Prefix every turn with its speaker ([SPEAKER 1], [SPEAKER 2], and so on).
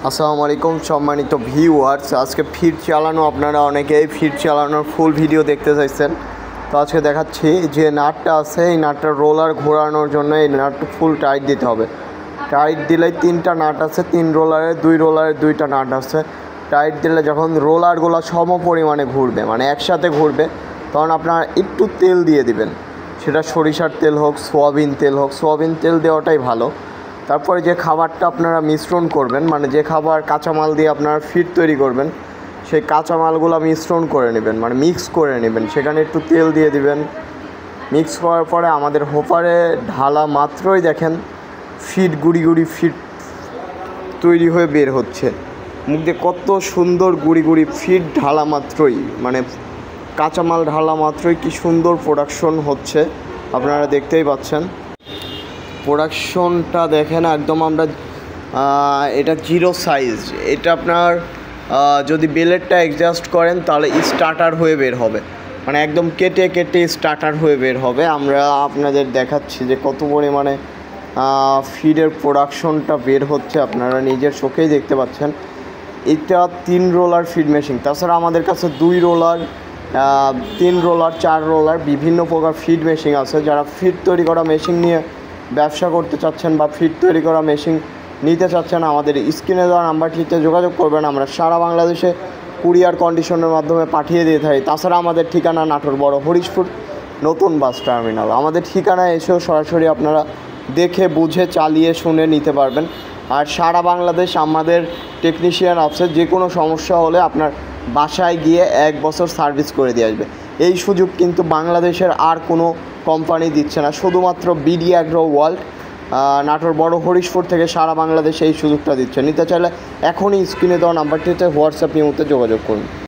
[SPEAKER 1] আসসালামু আলাইকুম সম্মানিত ভিউয়ার্স। আজকে ফিট চালানো, আপনারা অনেকেই ফিট চালানোর ফুল ভিডিও দেখতে চাইছেন। তো আজকে দেখাচ্ছি যে নাটটা আছে, এই নাটটা রোলার ঘোরানোর জন্য এই নাটটা ফুল টাইট দিতে হবে। টাইট দিলে 3টা নাট আছে, 3 রোলারের 2 রোলারের 2টা নাট আছে। টাইট দিলে যখন রোলারগুলো সম পরিমাণে ঘুরবে, মানে একসাথে ঘুরবে, তখন আপনারা একটু তেল দিয়ে দিবেন। সেটা সরিষার তেল হোক, সোয়াবিন তেল হোক, সোয়াবিন তেল দেওয়াটাই ভালো। তারপরে যে খাবারটা আপনারা মিশ্রণ করবেন, মানে যে খাবার কাঁচামাল দিয়ে আপনারা ফিট তৈরি করবেন, সেই কাঁচামালগুলো মিশ্রণ করে নেবেন, মানে মিক্স করে নেবেন। সেখানে একটু তেল দিয়ে দিবেন। মিক্স করার পরে আমাদের হোপারে ঢালা মাত্রই দেখেন ফিট গুড়ি গুড়ি ফিট তৈরি হয়ে বের হচ্ছে। মুখ দিয়ে কত সুন্দর গুড়ি গুড়ি ফিট ঢালা মাত্রই, মানে কাঁচামাল ঢালা মাত্রই কি সুন্দর প্রোডাকশন হচ্ছে, আপনারা দেখতেই পাচ্ছেন। প্রোডাকশনটা দেখেন একদম। আমরা এটা 0 সাইজ, এটা আপনার যদি বেলেটটা অ্যাডজাস্ট করেন তাহলে স্টার্টার হয়ে বের হবে, মানে একদম কেটে কেটে স্টার্টার হয়ে বের হবে। আমরা আপনাদের দেখাচ্ছি যে কত পরিমাণে ফিডের প্রোডাকশনটা বের হচ্ছে, আপনারা নিজের চোখেই দেখতে পাচ্ছেন। এটা 3 রোলার ফিড মেশিন। তাছাড়া আমাদের কাছে 2 রোলার, 3 রোলার, 4 রোলার বিভিন্ন প্রকার ফিড মেশিন আছে। যারা ফিড তৈরি করা মেশিন নিয়ে ব্যবসা করতে চাচ্ছেন বা ফিড তৈরি করা মেশিন নিতে চাচ্ছেন, আমাদের স্ক্রিনে দেওয়া নাম্বারটিতে যোগাযোগ করবেন। আমরা সারা বাংলাদেশে কুরিয়ার কন্ডিশনের মাধ্যমে পাঠিয়ে দিয়ে থাকি। তাছাড়া আমাদের ঠিকানা নাটোর বড় হরিশপুর নতুন বাস টার্মিনাল। আমাদের ঠিকানায় এসেও সরাসরি আপনারা দেখে বুঝে চালিয়ে শুনে নিতে পারবেন। আর সারা বাংলাদেশ আমাদের টেকনিশিয়ান আছে, যে কোনো সমস্যা হলে আপনার বাসায় গিয়ে 1 বছর সার্ভিস করে দিয়ে আসবে। এই সুযোগ কিন্তু বাংলাদেশের আর কোনো কোম্পানি দিচ্ছে না, শুধুমাত্র বিডি অ্যাগ্রো ওয়ার্ল্ড নাটোর বড় হরিশপুর থেকে সারা বাংলাদেশে এই সুযোগটা দিচ্ছে। নিতে চাইলে এখনই স্ক্রিনে দেওয়া নাম্বারটিতে হোয়াটসঅ্যাপ ইমোতে যোগাযোগ করুন।